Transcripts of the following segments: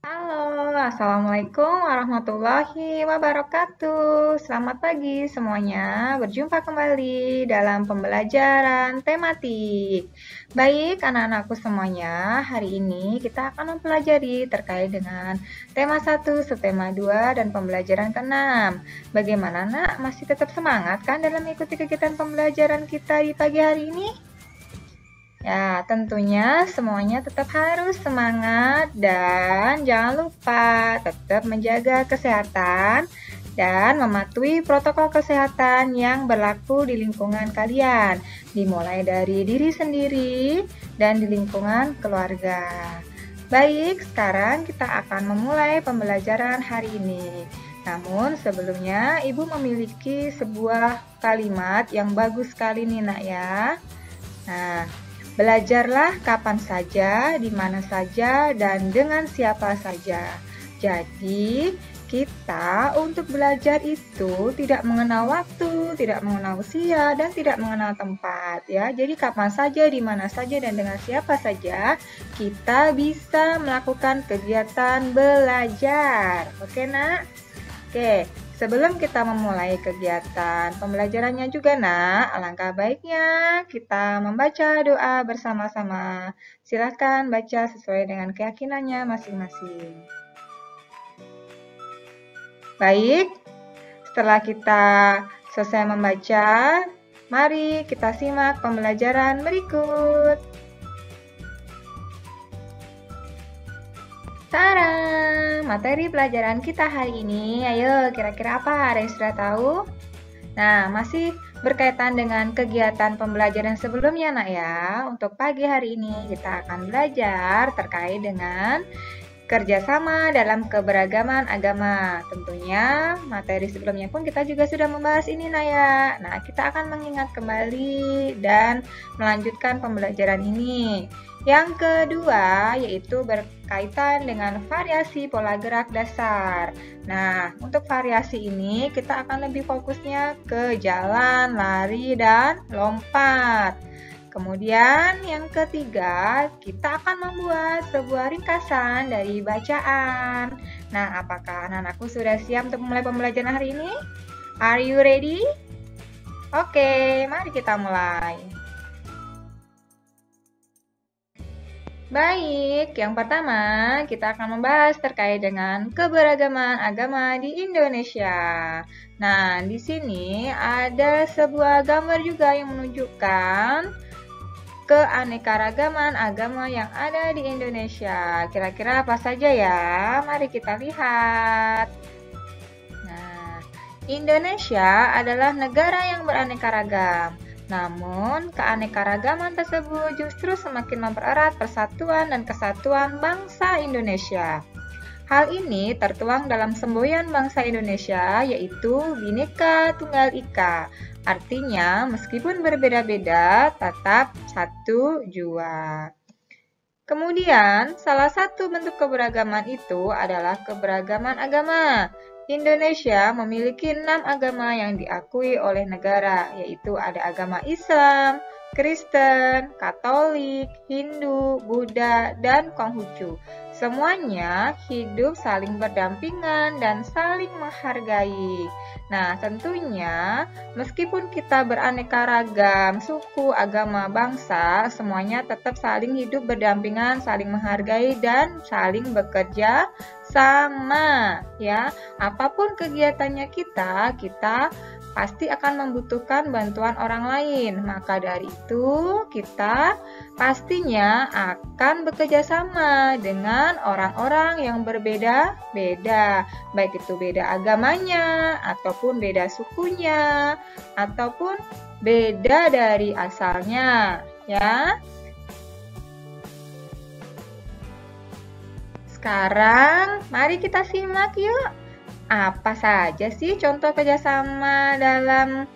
Halo, Assalamualaikum warahmatullahi wabarakatuh. Selamat pagi semuanya. Berjumpa kembali dalam pembelajaran tematik. Baik, anak-anakku semuanya, hari ini kita akan mempelajari terkait dengan tema 1, subtema 2, dan pembelajaran ke-6. Bagaimana, Nak? Masih tetap semangat kan dalam mengikuti kegiatan pembelajaran kita di pagi hari ini? Ya, tentunya semuanya tetap harus semangat dan jangan lupa tetap menjaga kesehatan dan mematuhi protokol kesehatan yang berlaku di lingkungan kalian, dimulai dari diri sendiri dan di lingkungan keluarga. Baik, sekarang kita akan memulai pembelajaran hari ini. Namun sebelumnya, Ibu memiliki sebuah kalimat yang bagus sekali nih, Nak ya. Nah, belajarlah kapan saja, di mana saja, dan dengan siapa saja. Jadi, kita untuk belajar itu tidak mengenal waktu, tidak mengenal usia, dan tidak mengenal tempat. Ya, jadi kapan saja, di mana saja, dan dengan siapa saja, kita bisa melakukan kegiatan belajar. Oke, Nak? Oke, sebelum kita memulai kegiatan pembelajarannya juga, Nak, alangkah baiknya kita membaca doa bersama-sama. Silakan baca sesuai dengan keyakinannya masing-masing. Baik, setelah kita selesai membaca, mari kita simak pembelajaran berikut. Tara, materi pelajaran kita hari ini, ayo kira-kira apa? Ada yang sudah tahu? Nah, masih berkaitan dengan kegiatan pembelajaran sebelumnya, Nak ya. Untuk pagi hari ini kita akan belajar terkait dengan kerjasama dalam keberagaman agama. Tentunya materi sebelumnya pun kita juga sudah membahas ini, Naya. Nah, kita akan mengingat kembali dan melanjutkan pembelajaran ini. Yang kedua, yaitu berkaitan dengan variasi pola gerak dasar. Nah, untuk variasi ini kita akan lebih fokusnya ke jalan, lari, dan lompat. Kemudian yang ketiga, kita akan membuat sebuah ringkasan dari bacaan. Nah, apakah anak-anakku sudah siap untuk memulai pembelajaran hari ini? Are you ready? Oke, mari kita mulai. Baik, yang pertama kita akan membahas terkait dengan keberagaman agama di Indonesia. Nah, di sini ada sebuah gambar juga yang menunjukkan keanekaragaman agama yang ada di Indonesia. Kira-kira apa saja ya? Mari kita lihat. Nah, Indonesia adalah negara yang beraneka ragam. Namun, keanekaragaman tersebut justru semakin mempererat persatuan dan kesatuan bangsa Indonesia. Hal ini tertuang dalam semboyan bangsa Indonesia, yaitu Bhinneka Tunggal Ika. Artinya, meskipun berbeda-beda, tetap satu jua. Kemudian, salah satu bentuk keberagaman itu adalah keberagaman agama. Indonesia memiliki 6 agama yang diakui oleh negara, yaitu ada agama Islam, Kristen, Katolik, Hindu, Buddha, dan Konghucu. Semuanya hidup saling berdampingan dan saling menghargai. Nah, tentunya meskipun kita beraneka ragam, suku, agama, bangsa, semuanya tetap saling hidup berdampingan, saling menghargai, dan saling bekerja sama. Ya, apapun kegiatannya kita pasti akan membutuhkan bantuan orang lain. Maka dari itu, kita pastinya akan bekerja sama dengan orang-orang yang berbeda-beda. Baik itu beda agamanya, ataupun beda sukunya, ataupun beda dari asalnya. Ya. Sekarang, mari kita simak yuk. Apa saja sih contoh kerjasama dalam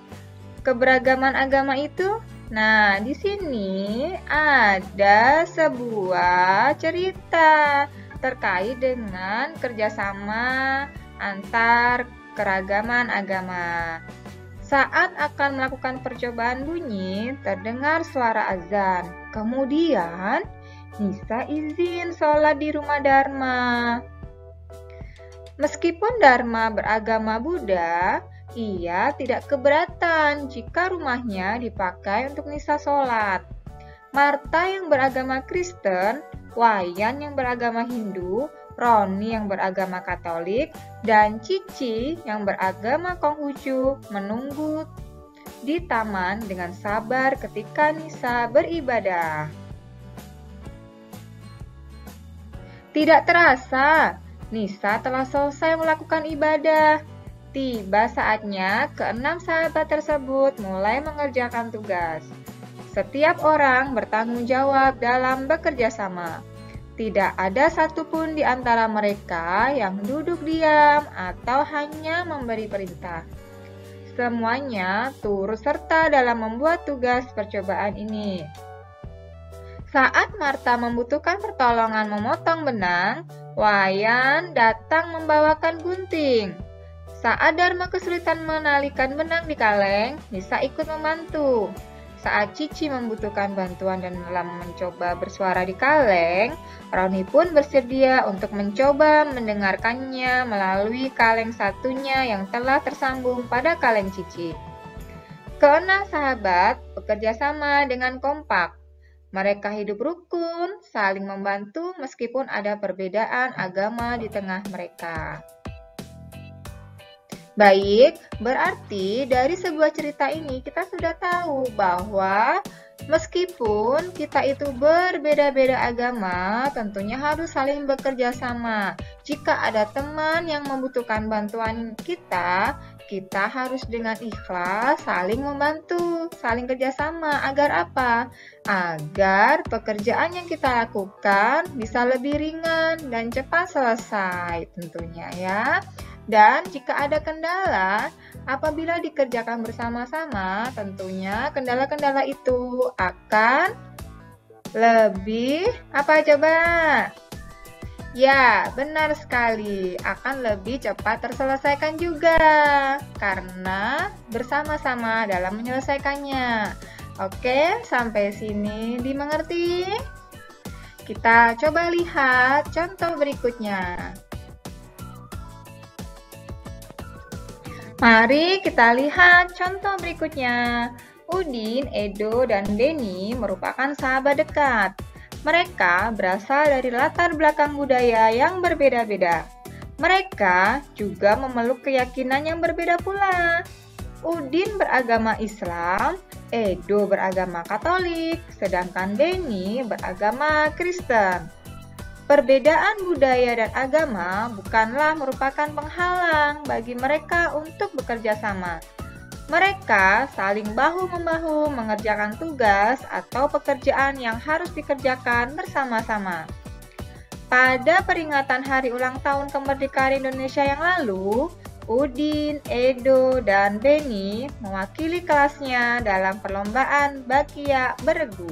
keberagaman agama itu? Nah, di sini ada sebuah cerita terkait dengan kerjasama antar keragaman agama. Saat akan melakukan percobaan bunyi, terdengar suara azan. Kemudian, Nisa izin sholat di rumah Dharma. Meskipun Dharma beragama Buddha, ia tidak keberatan jika rumahnya dipakai untuk misa sholat. Marta yang beragama Kristen, Wayan yang beragama Hindu, Roni yang beragama Katolik, dan Cici yang beragama Konghucu menunggu di taman dengan sabar ketika Nisa beribadah. Tidak terasa, Nisa telah selesai melakukan ibadah. Tiba saatnya keenam sahabat tersebut mulai mengerjakan tugas. Setiap orang bertanggung jawab dalam bekerja sama. Tidak ada satupun di antara mereka yang duduk diam atau hanya memberi perintah. Semuanya turut serta dalam membuat tugas percobaan ini. Saat Marta membutuhkan pertolongan memotong benang, Wayan datang membawakan gunting. Saat Dharma kesulitan menalikan benang di kaleng, Nisa ikut membantu. Saat Cici membutuhkan bantuan dan dalam mencoba bersuara di kaleng, Roni pun bersedia untuk mencoba mendengarkannya melalui kaleng satunya yang telah tersambung pada kaleng Cici. Keenam sahabat bekerja sama dengan kompak. Mereka hidup rukun, saling membantu meskipun ada perbedaan agama di tengah mereka. Baik, berarti dari sebuah cerita ini kita sudah tahu bahwa meskipun kita itu berbeda-beda agama, tentunya harus saling bekerja sama. Jika ada teman yang membutuhkan bantuan kita harus dengan ikhlas saling membantu, saling kerjasama. Agar apa? Agar pekerjaan yang kita lakukan bisa lebih ringan dan cepat selesai tentunya ya. Dan jika ada kendala, apabila dikerjakan bersama-sama, tentunya kendala-kendala itu akan lebih, apa coba? Ya, benar sekali, akan lebih cepat terselesaikan juga, karena bersama-sama dalam menyelesaikannya. Oke, sampai sini dimengerti? Kita coba lihat contoh berikutnya. Mari kita lihat contoh berikutnya. Udin, Edo, dan Denny merupakan sahabat dekat. Mereka berasal dari latar belakang budaya yang berbeda-beda. Mereka juga memeluk keyakinan yang berbeda pula. Udin beragama Islam, Edo beragama Katolik, sedangkan Denny beragama Kristen. Perbedaan budaya dan agama bukanlah merupakan penghalang bagi mereka untuk bekerja sama. Mereka saling bahu-membahu mengerjakan tugas atau pekerjaan yang harus dikerjakan bersama-sama. Pada peringatan hari ulang tahun kemerdekaan Indonesia yang lalu, Udin, Edo, dan Denny mewakili kelasnya dalam perlombaan Bakia Beregu.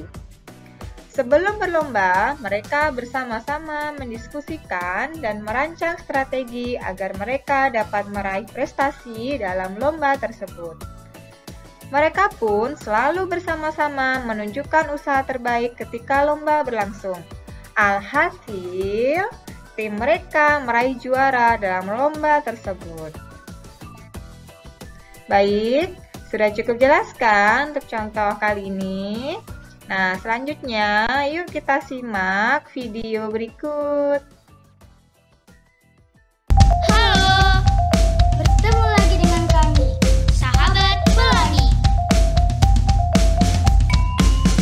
Sebelum berlomba, mereka bersama-sama mendiskusikan dan merancang strategi agar mereka dapat meraih prestasi dalam lomba tersebut. Mereka pun selalu bersama-sama menunjukkan usaha terbaik ketika lomba berlangsung. Alhasil, tim mereka meraih juara dalam lomba tersebut. Baik, sudah cukup jelaskan untuk contoh kali ini. Nah, selanjutnya yuk kita simak video berikut. Halo, bertemu lagi dengan kami, sahabat pelangi.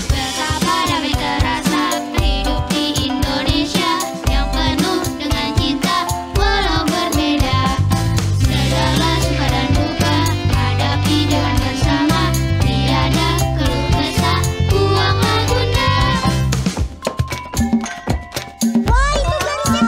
Betapa damai terasa hidup di Indonesia yang penuh dengan cinta walau berbeda. Segala suka dan duka hadapi dengan bersama, tiada keluh kesah. Wah, itu garisnya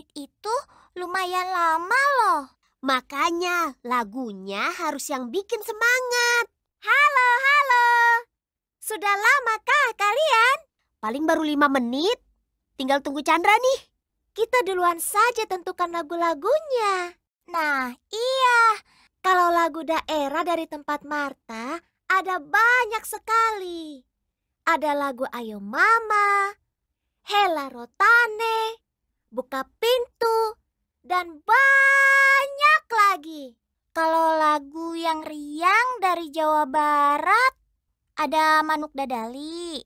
menit itu lumayan lama loh. Makanya lagunya harus yang bikin semangat. Halo, halo. Sudah lamakah kalian? Paling baru 5 menit. Tinggal tunggu Chandra nih. Kita duluan saja tentukan lagu-lagunya. Nah, iya. Kalau lagu daerah dari tempat Marta ada banyak sekali. Ada lagu Ayo Mama, Hela Rotane, Buka Pintu, dan banyak lagi. Kalau lagu yang riang dari Jawa Barat ada Manuk Dadali.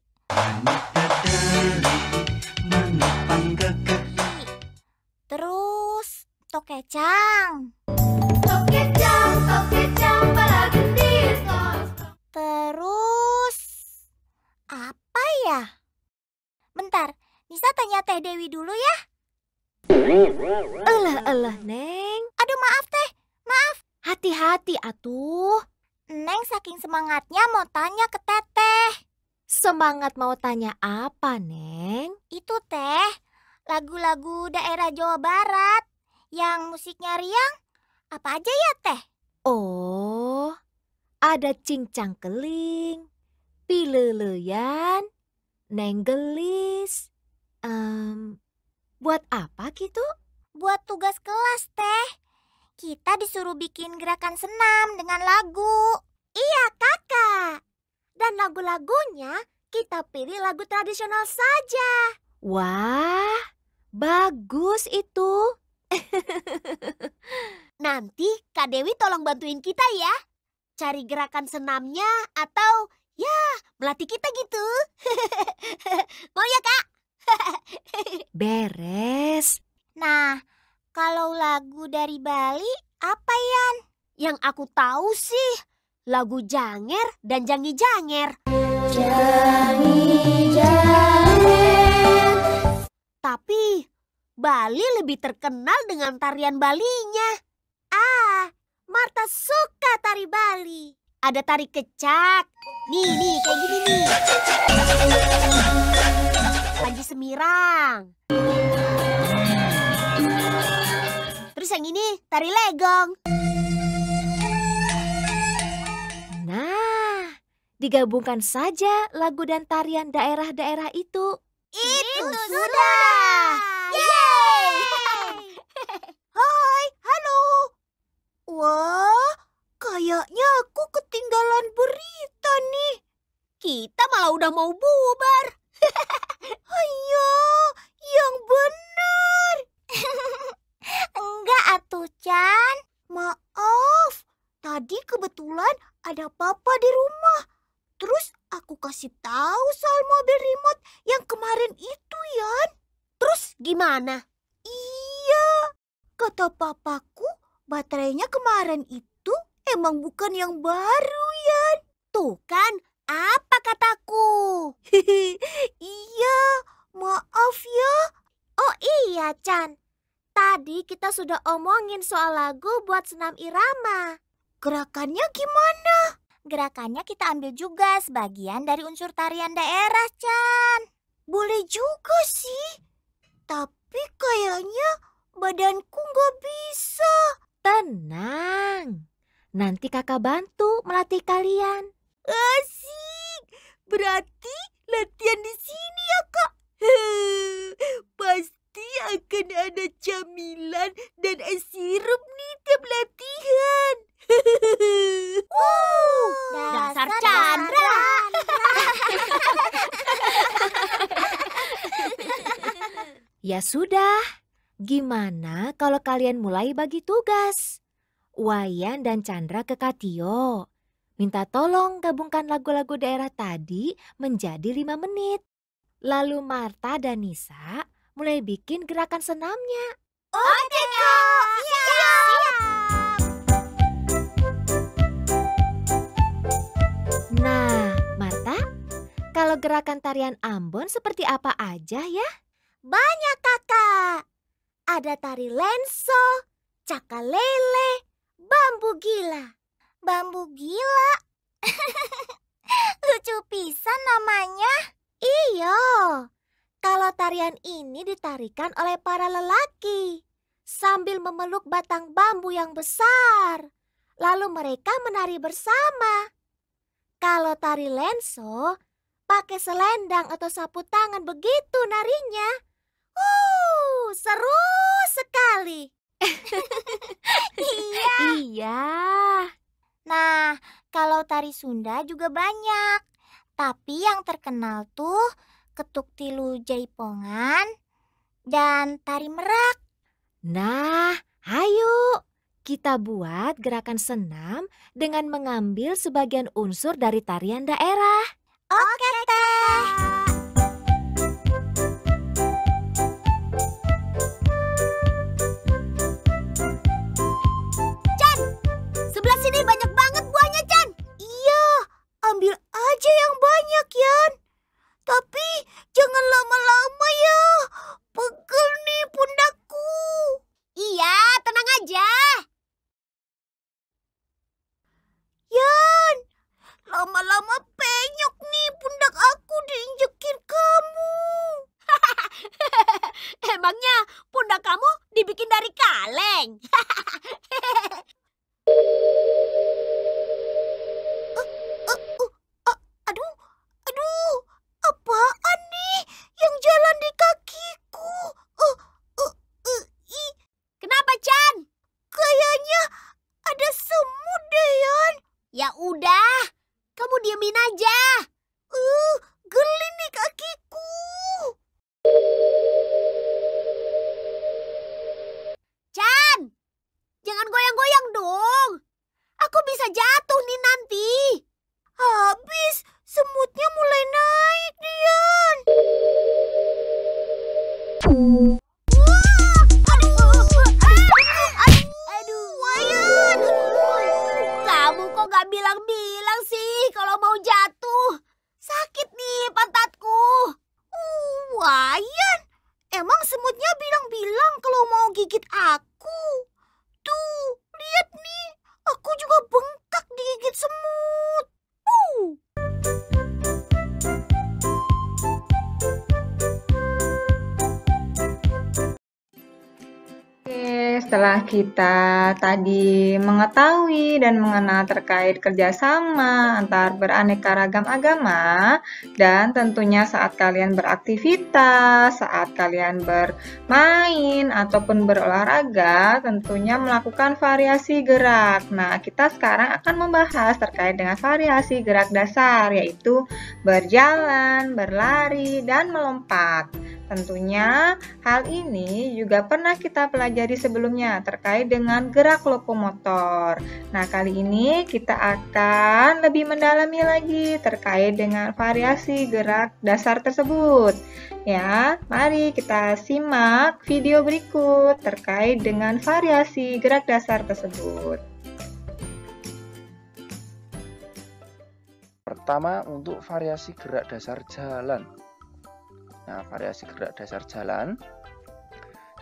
Terus Tokecang. Tokecang, bala gendis. Terus apa ya? Bentar, Nisa tanya Teh Dewi dulu ya. Elah, Neng. Aduh, maaf Teh, maaf. Hati-hati atuh. Neng saking semangatnya mau tanya ke Teteh. Semangat mau tanya apa, Neng? Itu Teh, lagu-lagu daerah Jawa Barat yang musiknya riang. Apa aja ya Teh? Oh, ada Cincang Keling, Pileleyan, Neng Gelis. Buat apa gitu? Buat tugas kelas, Teh. Kita disuruh bikin gerakan senam dengan lagu. Iya, Kakak. Dan lagu-lagunya kita pilih lagu tradisional saja. Wah, bagus itu. Nanti Kak Dewi tolong bantuin kita ya. Cari gerakan senamnya atau ya melatih kita gitu. Mau ya Kak? Beres. Nah, kalau lagu dari Bali apa Yan? Yang aku tahu sih lagu Janger dan Jangi Janger. Jangi Janger. Tapi Bali lebih terkenal dengan tarian Balinya. Marta suka tari Bali. Ada tari kecak. Nih, kayak gini nih. Panji Semirang. Terus yang ini tari legong. Nah, digabungkan saja lagu dan tarian daerah-daerah itu. Itu sudah. Yeay! Hai, halo. Wah, kayaknya aku ketinggalan berita nih. Kita malah udah mau bubar. Ayo, yang benar. Enggak atuh, Chan. Maaf, tadi kebetulan ada papa di rumah. Terus aku kasih tahu soal mobil remote yang kemarin itu, Yan. Terus gimana? Iya, kata papaku baterainya kemarin itu emang bukan yang baru, Yan. Tuh kan, apa kataku? Iya, maaf ya. Oh iya, Chan. Tadi kita sudah omongin soal lagu buat senam irama. Gerakannya gimana? Gerakannya kita ambil juga sebagian dari unsur tarian daerah, Chan. Boleh juga sih. Tapi kayaknya badanku nggak bisa. Tenang. Nanti kakak bantu melatih kalian. Asik. Berarti latihan di sini ya, Kak? Pasti akan ada camilan dan es sirup nih tiap latihan. Dasar Chandra. Ya sudah, gimana kalau kalian mulai bagi tugas? Wayan dan Chandra ke Katio. Minta tolong gabungkan lagu-lagu daerah tadi menjadi 5 menit. Lalu Marta dan Nisa mulai bikin gerakan senamnya. Oke, Kak. Siap. Nah, Marta, kalau gerakan tarian Ambon seperti apa aja ya? Banyak, Kakak. Ada tari lenso, cakalele, bambu gila. Bambu gila? Lucu pisan namanya. Iya. Kalau tarian ini ditarikan oleh para lelaki sambil memeluk batang bambu yang besar. Lalu mereka menari bersama. Kalau tari lenso, pakai selendang atau sapu tangan begitu narinya. Seru sekali. Iya. Nah, kalau tari Sunda juga banyak. Tapi yang terkenal tuh ketuk tilu jaipongan dan tari merak. Nah, ayo kita buat gerakan senam dengan mengambil sebagian unsur dari tarian daerah. Oke, Teh. Sebelah sini banyak banget buahnya, Chan. Iya, ambil aja yang banyak, Yan. Tapi jangan lama-lama ya. Pegel nih pundakku. Iya, tenang aja. Yan, lama-lama penyok nih pundak aku diinjekin kamu. Emangnya pundak kamu dibikin dari kaleng? Aduh, apaan nih yang jalan di kakiku? Kenapa, Chan? Kayaknya ada semut deh, Yan. Ya udah, kamu diemin aja. Geli nih kakiku. Chan, jangan goyang-goyang dong. Aku bisa jatuh nih nanti. Habis, semutnya mulai naik, Dian. Aduh, Wayan. Kamu kok gak bilang-bilang sih kalau mau jatuh? Sakit nih pantatku. Wayan, emang semutnya bilang-bilang kalau mau gigit aku. Tuh, lihat nih. Aku juga bengkak digigit semut. Oke, setelah kita tadi mengetahui dan mengenal terkait kerjasama antar beraneka ragam agama, dan tentunya saat kalian beraktivitas, saat kalian bermain ataupun berolahraga, tentunya melakukan variasi gerak. Nah, kita sekarang akan membahas terkait dengan variasi gerak dasar, yaitu berjalan, berlari, dan melompat. Tentunya hal ini juga pernah kita pelajari sebelumnya terkait dengan gerak lokomotor. Nah, kali ini kita akan lebih mendalami lagi terkait dengan variasi gerak dasar tersebut. Ya, mari kita simak video berikut terkait dengan variasi gerak dasar tersebut. Pertama, untuk variasi gerak dasar jalan. Nah, variasi gerak dasar jalan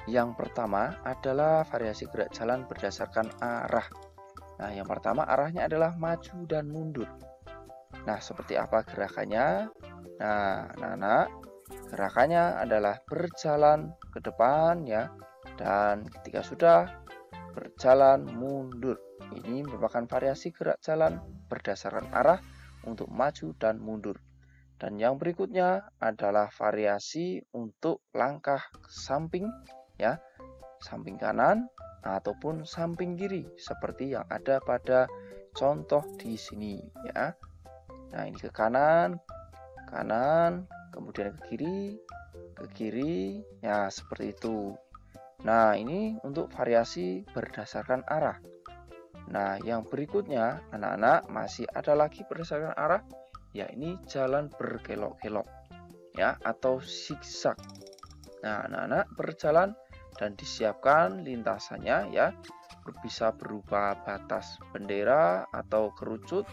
yang pertama adalah variasi gerak jalan berdasarkan arah. Nah, yang pertama arahnya adalah maju dan mundur. Nah, seperti apa gerakannya? Nah, anak-anak, gerakannya adalah berjalan ke depan ya, dan ketika sudah berjalan mundur. Ini merupakan variasi gerak jalan berdasarkan arah untuk maju dan mundur. Dan yang berikutnya adalah variasi untuk langkah samping ya, samping kanan ataupun samping kiri seperti yang ada pada contoh di sini ya. Nah, ini ke kanan, kemudian ke kiri ya, seperti itu. Nah, ini untuk variasi berdasarkan arah. Nah, yang berikutnya anak-anak masih ada lagi berdasarkan arah, ya ini jalan berkelok-kelok ya, atau zigzag. Nah, anak-anak berjalan dan disiapkan lintasannya ya, bisa berupa batas bendera atau kerucut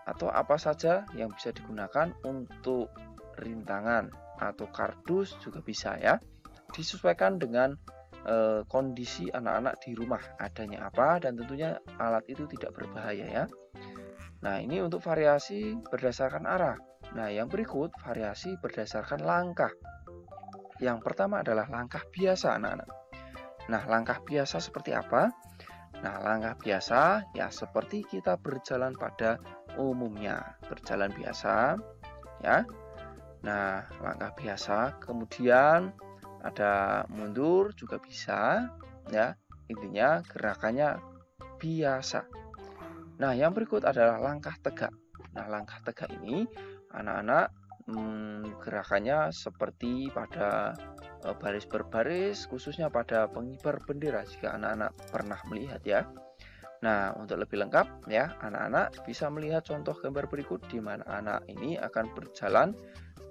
atau apa saja yang bisa digunakan untuk rintangan atau kardus juga bisa ya. Disesuaikan dengan kondisi anak-anak di rumah adanya apa, dan tentunya alat itu tidak berbahaya ya. Nah, ini untuk variasi berdasarkan arah. Nah, yang berikut variasi berdasarkan langkah. Yang pertama adalah langkah biasa anak-anak. Nah, langkah biasa seperti apa? Nah, langkah biasa ya seperti kita berjalan pada umumnya, berjalan biasa ya. Nah, langkah biasa, kemudian ada mundur juga bisa ya. Intinya gerakannya biasa. Nah, yang berikut adalah langkah tegak. Nah, langkah tegak ini anak-anak gerakannya seperti pada baris berbaris, khususnya pada pengibar bendera jika anak-anak pernah melihat ya. Nah, untuk lebih lengkap ya, anak-anak bisa melihat contoh gambar berikut di mana anak ini akan berjalan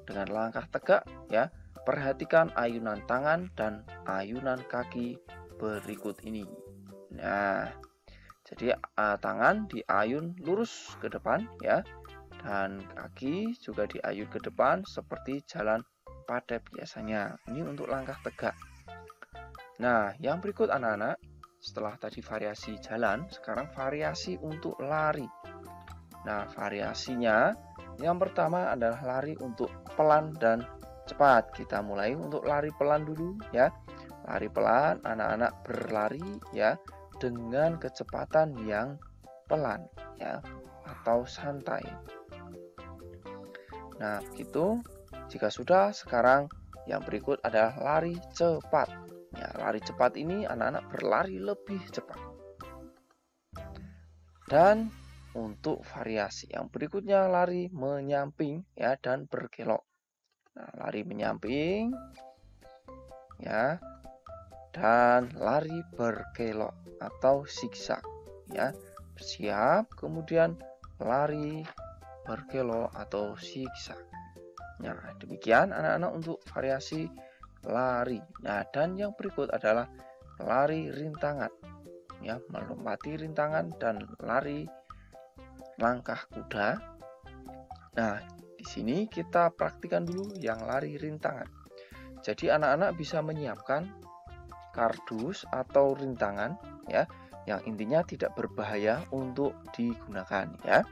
dengan langkah tegak ya. Perhatikan ayunan tangan dan ayunan kaki berikut ini. Nah, jadi tangan diayun lurus ke depan ya. Dan kaki juga diayun ke depan seperti jalan pada biasanya. Ini untuk langkah tegak. Nah, yang berikut anak-anak, setelah tadi variasi jalan, sekarang variasi untuk lari. Nah, variasinya yang pertama adalah lari untuk pelan dan cepat. Kita mulai untuk lari pelan dulu ya. Lari pelan, anak-anak berlari ya dengan kecepatan yang pelan ya atau santai. Nah, begitu. Jika sudah, sekarang yang berikut adalah lari cepat. Ya, lari cepat ini anak-anak berlari lebih cepat. Dan untuk variasi yang berikutnya lari menyamping ya dan berkelok. Nah, lari menyamping ya dan lari berkelok atau zigzag ya. Bersiap, kemudian lari berkelok atau zigzag. Nah, demikian anak-anak untuk variasi lari. Nah, dan yang berikut adalah lari rintangan. Ya, melompati rintangan dan lari langkah kuda. Nah, di sini kita praktikkan dulu yang lari rintangan. Jadi anak-anak bisa menyiapkan kardus atau rintangan ya, yang intinya tidak berbahaya untuk digunakan ya.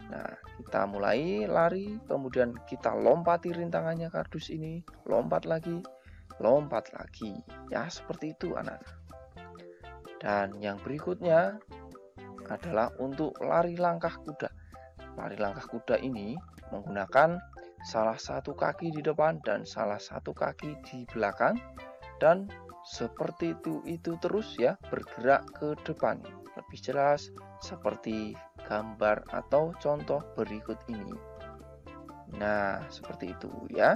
Nah, kita mulai lari, kemudian kita lompati rintangannya kardus ini, lompat lagi, ya seperti itu anak-anak. Dan yang berikutnya adalah untuk lari langkah kuda. Lari langkah kuda ini menggunakan salah satu kaki di depan dan salah satu kaki di belakang, dan seperti itu terus ya, bergerak ke depan. Lebih jelas seperti gambar atau contoh berikut ini. Nah, seperti itu ya.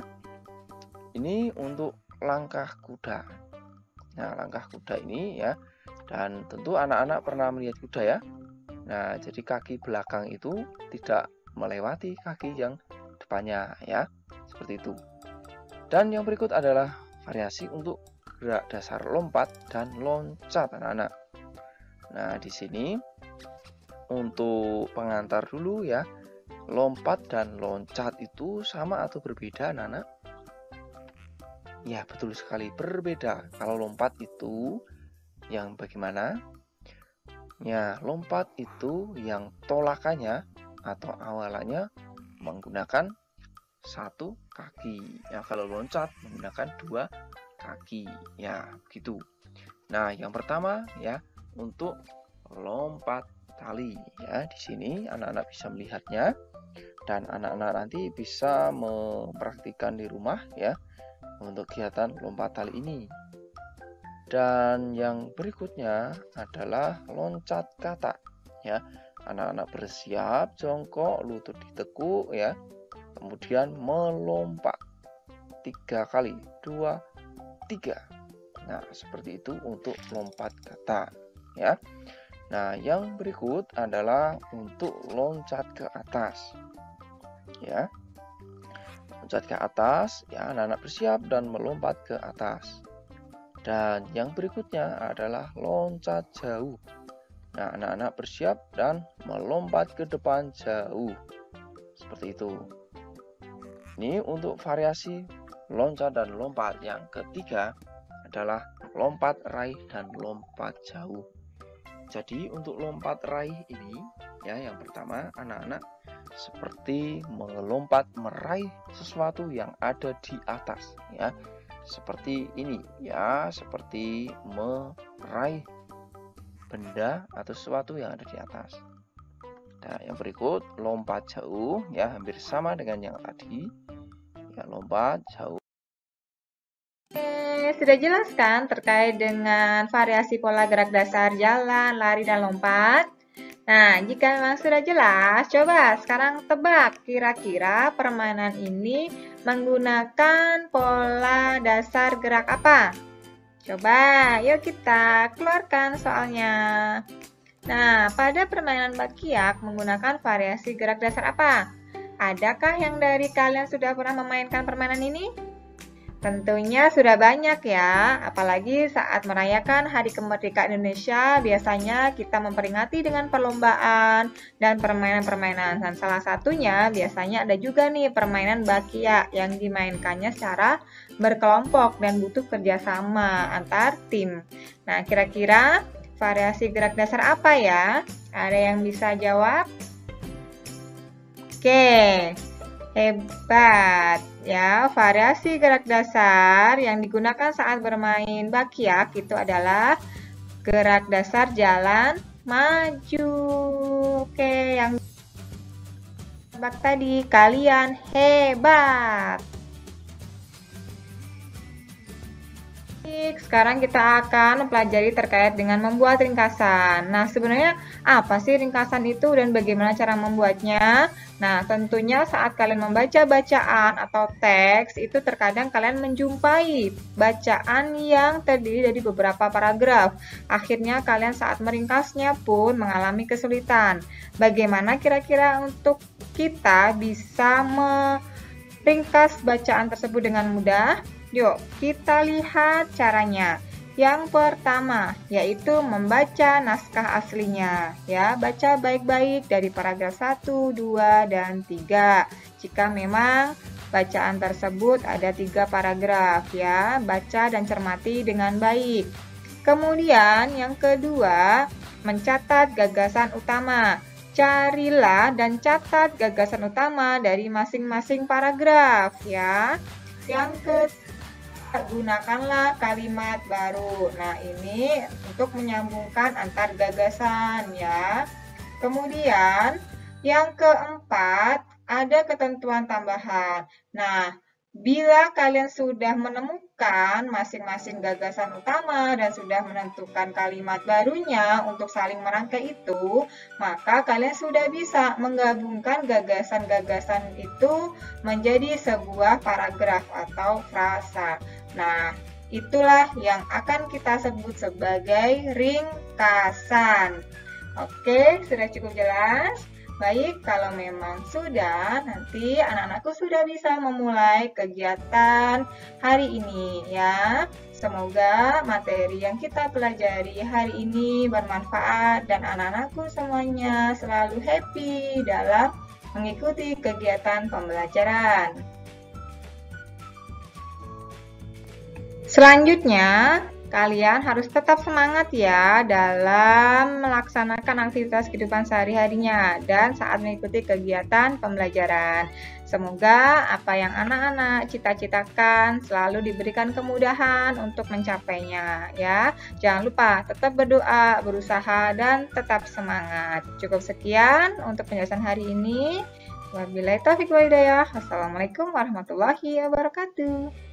Ini untuk langkah kuda. Nah, langkah kuda ini ya, dan tentu anak-anak pernah melihat kuda ya. Nah, jadi kaki belakang itu tidak melewati kaki yang depannya ya, seperti itu. Dan yang berikut adalah variasi untuk gerak dasar lompat dan loncat anak-anak. Nah, di sini untuk pengantar dulu ya, lompat dan loncat itu sama atau berbeda anak-anak? Ya, betul sekali, berbeda. Kalau lompat itu yang bagaimana? Ya, lompat itu yang tolakannya atau awalannya menggunakan satu kaki. Ya, kalau loncat menggunakan dua kaki. Ya, begitu. Nah, yang pertama ya, untuk lompat tali ya, di sini anak-anak bisa melihatnya dan anak-anak nanti bisa mempraktikkan di rumah ya untuk kegiatan lompat tali ini. Dan yang berikutnya adalah loncat kata ya. Anak-anak bersiap, jongkok, lutut ditekuk ya, kemudian melompat 3 kali, 2, 3. Nah, seperti itu untuk lompat kata ya. Nah, yang berikut adalah untuk loncat ke atas ya. Loncat ke atas ya, anak-anak bersiap dan melompat ke atas. Dan yang berikutnya adalah loncat jauh. Nah, anak-anak bersiap dan melompat ke depan jauh. Seperti itu. Ini untuk variasi loncat dan lompat. Yang ketiga adalah lompat raih dan lompat jauh. Jadi untuk lompat raih ini ya, yang pertama anak-anak seperti melompat meraih sesuatu yang ada di atas ya. seperti ini ya, seperti meraih benda atau sesuatu yang ada di atas. Nah, yang berikut lompat jauh ya, hampir sama dengan yang tadi. Ya, lompat jauh. Sudah jelas kan terkait dengan variasi pola gerak dasar jalan, lari, dan lompat? Nah, jika memang sudah jelas, coba sekarang tebak kira-kira permainan ini menggunakan pola dasar gerak apa? Coba, yuk kita keluarkan soalnya. Nah, pada permainan Bakiak menggunakan variasi gerak dasar apa? Adakah yang dari kalian sudah pernah memainkan permainan ini? Tentunya sudah banyak ya, apalagi saat merayakan Hari Kemerdekaan Indonesia, biasanya kita memperingati dengan perlombaan dan permainan-permainan. Dan salah satunya biasanya ada juga nih permainan Bakiak yang dimainkannya secara berkelompok dan butuh kerjasama antar tim. Nah, kira-kira variasi gerak dasar apa ya? Ada yang bisa jawab? Oke. Hebat ya, variasi gerak dasar yang digunakan saat bermain Bakiak itu adalah gerak dasar jalan maju. Oke, yang tebak tadi kalian hebat. Sekarang kita akan mempelajari terkait dengan membuat ringkasan. Nah, sebenarnya apa sih ringkasan itu dan bagaimana cara membuatnya? Nah, tentunya saat kalian membaca bacaan atau teks, itu terkadang kalian menjumpai bacaan yang terdiri dari beberapa paragraf. Akhirnya kalian saat meringkasnya pun mengalami kesulitan. Bagaimana kira-kira untuk kita bisa meringkas bacaan tersebut dengan mudah? Yuk, kita lihat caranya. Yang pertama, yaitu membaca naskah aslinya. Ya, baca baik-baik dari paragraf 1, 2, dan 3. Jika memang bacaan tersebut ada 3 paragraf, ya, baca dan cermati dengan baik. Kemudian, yang kedua, mencatat gagasan utama. Carilah dan catat gagasan utama dari masing-masing paragraf, ya. Yang ketiga, gunakanlah kalimat baru. Nah, ini untuk menyambungkan antar gagasan ya. Kemudian yang keempat, ada ketentuan tambahan. Nah, bila kalian sudah menemukan masing-masing gagasan utama dan sudah menentukan kalimat barunya untuk saling merangkai itu, maka kalian sudah bisa menggabungkan gagasan-gagasan itu menjadi sebuah paragraf atau frasa. Nah, itulah yang akan kita sebut sebagai ringkasan. Oke, sudah cukup jelas? Baik, kalau memang sudah, nanti anak-anakku sudah bisa memulai kegiatan hari ini ya. Semoga materi yang kita pelajari hari ini bermanfaat dan anak-anakku semuanya selalu happy dalam mengikuti kegiatan pembelajaran. Selanjutnya, kalian harus tetap semangat ya dalam melaksanakan aktivitas kehidupan sehari-harinya dan saat mengikuti kegiatan pembelajaran. Semoga apa yang anak-anak cita-citakan selalu diberikan kemudahan untuk mencapainya ya. Jangan lupa tetap berdoa, berusaha, dan tetap semangat. Cukup sekian untuk penjelasan hari ini. Wabillahi taufiq wal hidayah. Wassalamualaikum warahmatullahi wabarakatuh.